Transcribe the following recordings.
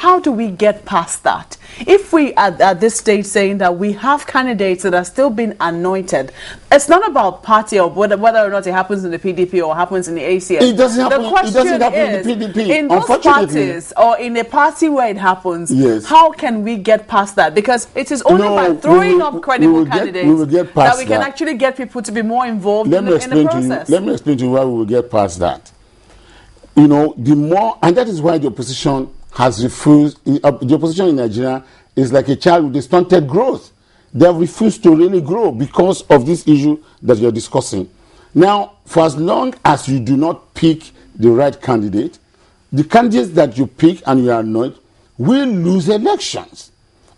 how do we get past that? If we at this stage saying that we have candidates that are still being anointed, it's not about party or whether or not it happens in the PDP or happens in the ACS. It doesn't happen. It doesn't happen in the PDP. In those parties or in a party where it happens, yes, how can we get past that? Because it is only by throwing up credible candidates that we can actually get people to be more involved in the process. Let me explain to you why we will get past that. You know, the more, and that is why the opposition has refused. The opposition in Nigeria is like a child with a stunted growth. They have refused to really grow because of this issue that you're discussing. Now, for as long as you do not pick the right candidate, the candidates that you pick and you are annoyed will lose elections.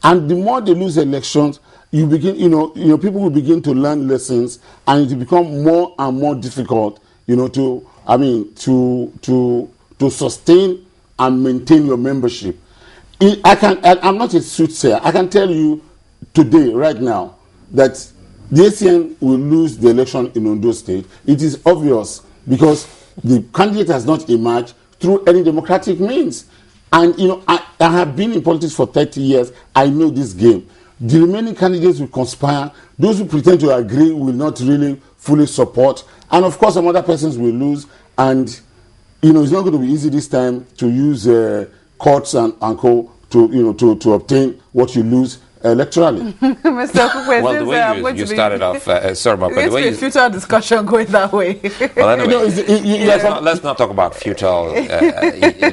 And the more they lose elections, you begin, people will begin to learn lessons, and it will become more and more difficult, to sustain and maintain your membership. I'm not a soothsayer. I can tell you today, right now, that the ACN will lose the election in Ondo State. It is obvious because the candidate has not emerged through any democratic means. And, I have been in politics for 30 years. I know this game. The remaining candidates will conspire. Those who pretend to agree will not really fully support. And, of course, some other persons will lose. And, it's not going to be easy this time to use courts and co to obtain what you lose electorally. Mr. Okupe, well, the way you started off, sorry, but the way you futile discussion going that way. Well, anyway, let's not talk about futile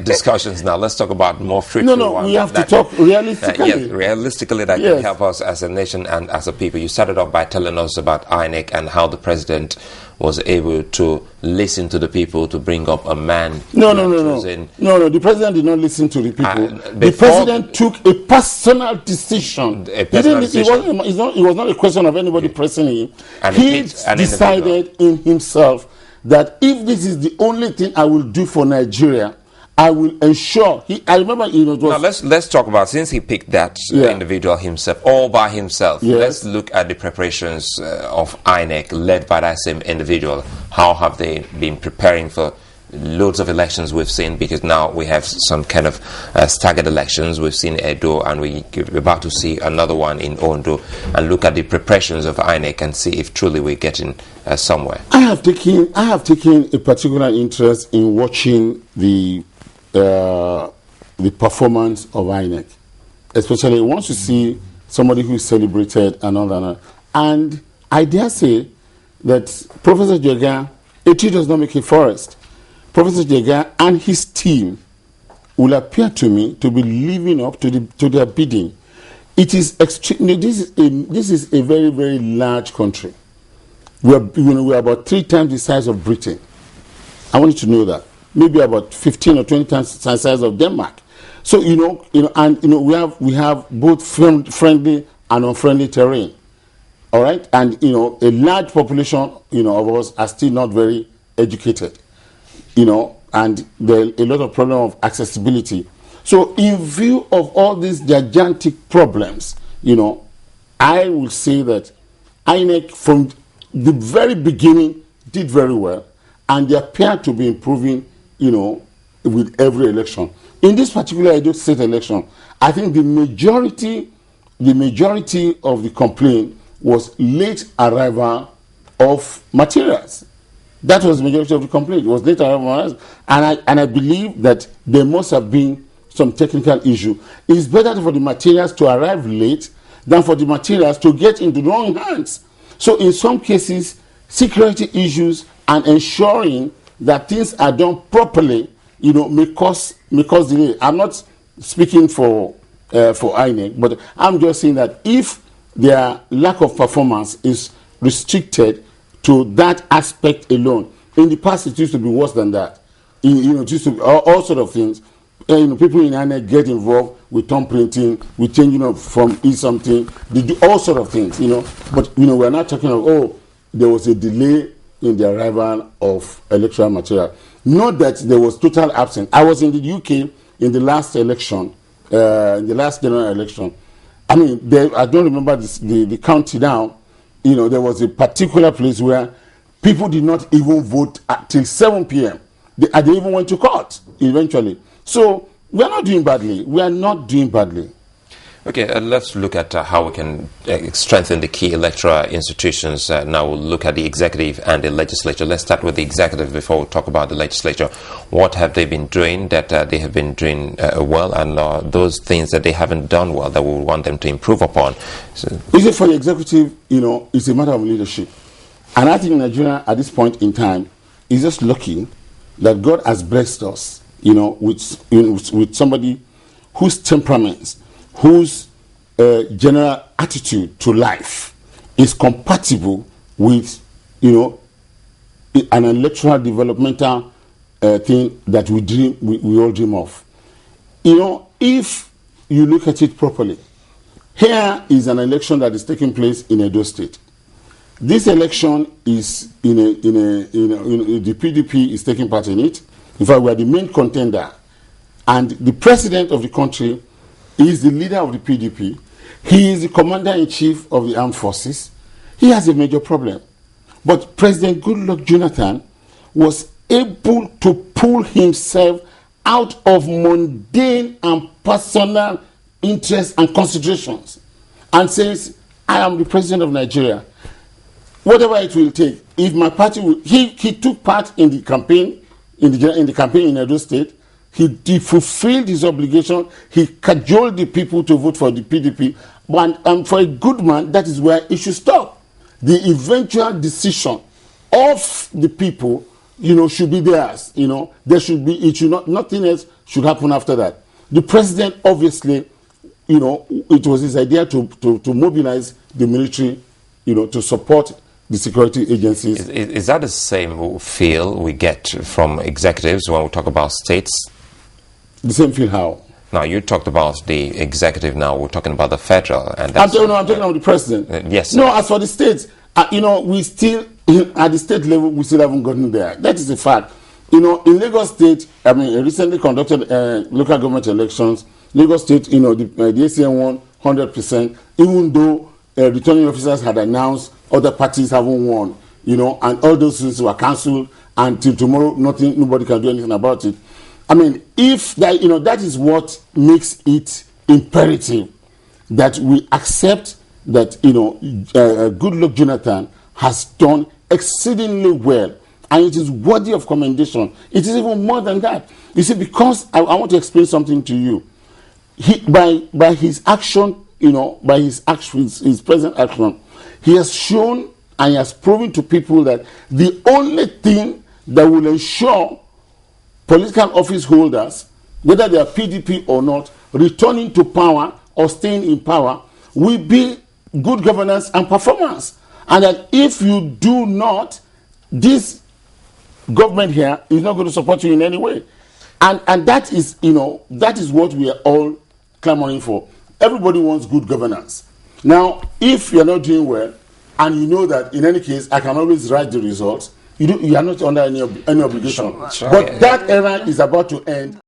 discussions now. Let's talk about more fruitful ones. We have to talk realistically. Yes, realistically, that can help us as a nation and as a people. You started off by telling us about INEC and how the president was able to listen to the people to bring up a man. No. The president did not listen to the people. The president took a personal decision. It was not a question of anybody pressing him. And he decided in himself that if this is the only thing I will do for Nigeria, I will ensure. I remember, Now let's talk about, since he picked that individual himself, all by himself. Yes. Let's look at the preparations of INEC, led by that same individual. How have they been preparing for loads of elections we've seen? Because now we have some kind of staggered elections. We've seen Edo, and we're about to see another one in Ondo. And look at the preparations of INEC and see if truly we're getting somewhere. I have taken a particular interest in watching the performance of INEC, especially once you see somebody who is celebrated and all that. And I dare say that Professor Jega, a tree does not make a forest. Professor Jega and his team will appear to me to be living up to their bidding. It is extremely. This is a very, very large country. We are about 3 times the size of Britain. I want you to know that. Maybe about 15 or 20 times the size of Denmark. So we have both friendly and unfriendly terrain. All right, and a large population of us are still not very educated. And there are a lot of problem of accessibility. So in view of all these gigantic problems, I will say that INEC from the very beginning did very well, and they appear to be improving with every election. In this particular Edo State election, I think the majority of the complaint was late arrival of materials. That was the majority of the complaint. It was late arrival of materials. And I believe that there must have been some technical issue. It's better for the materials to arrive late than for the materials to get into the wrong hands. So in some cases, security issues and ensuring that things are done properly, may cause delay. I'm not speaking for INEC, but I'm just saying that if their lack of performance is restricted to that aspect alone, in the past it used to be worse than that. It used to be all sort of things. People in INEC get involved with thumb printing, with changing from something. They do all sort of things, But we're not talking of there was a delay in the arrival of electoral material. Not that there was total absence. I was in the UK in the last election, in the last general election. I don't remember the county now. There was a particular place where people did not even vote till 7 p.m. They even went to court eventually. So We are not doing badly. We are not doing badly. Okay, let's look at how we can strengthen the key electoral institutions. Now we'll look at the executive and the legislature. Let's start with the executive before we talk about the legislature. What have they been doing that they have been doing well, and those things that they haven't done well that we want them to improve upon? So, is it for the executive, it's a matter of leadership. And I think Nigeria at this point in time is just lucky that God has blessed us, with somebody whose temperaments, whose general attitude to life is compatible with, an electoral developmental thing that we all dream of. If you look at it properly, here is an election that is taking place in Edo State. This election is the PDP is taking part in it. In fact, we are the main contender, and the president of the country is the leader of the PDP. He is the commander-in-chief of the armed forces. He has a major problem. But President Goodluck Jonathan was able to pull himself out of mundane and personal interests and considerations and says, I am the president of Nigeria. Whatever it will take, if my party will... He took part in the campaign, in the campaign in Edo State. He fulfilled his obligation. He cajoled the people to vote for the PDP. And for a good man, that is where it should stop. The eventual decision of the people, should be theirs. There should be, nothing else should happen after that. The president, obviously, it was his idea to mobilize the military, to support the security agencies. Is that the same feel we get from executives when we talk about states? The same feel how? Now, you talked about the executive, now we're talking about the federal. And I'm talking about the president. Yes. No, as for the states, we still, at the state level, we still haven't gotten there. That is a fact. In Lagos State, recently conducted local government elections. Lagos State, the ACN won 100%, even though returning officers had announced other parties haven't won, and all those things were cancelled, and till tomorrow, nobody can do anything about it. If that, that is what makes it imperative that we accept that, Goodluck Jonathan has done exceedingly well, and it is worthy of commendation. It is even more than that. You see, because I want to explain something to you. By his action, by his actions, his present action, he has shown and he has proven to people that the only thing that will ensure political office holders, whether they are PDP or not, returning to power or staying in power, will be good governance and performance. And that if you do not, this government here is not going to support you in any way. And that is, that is what we are all clamoring for. Everybody wants good governance. Now, if you're not doing well, and you know that in any case, I can always write the results, you are not under any obligation. Sure. But that era is about to end.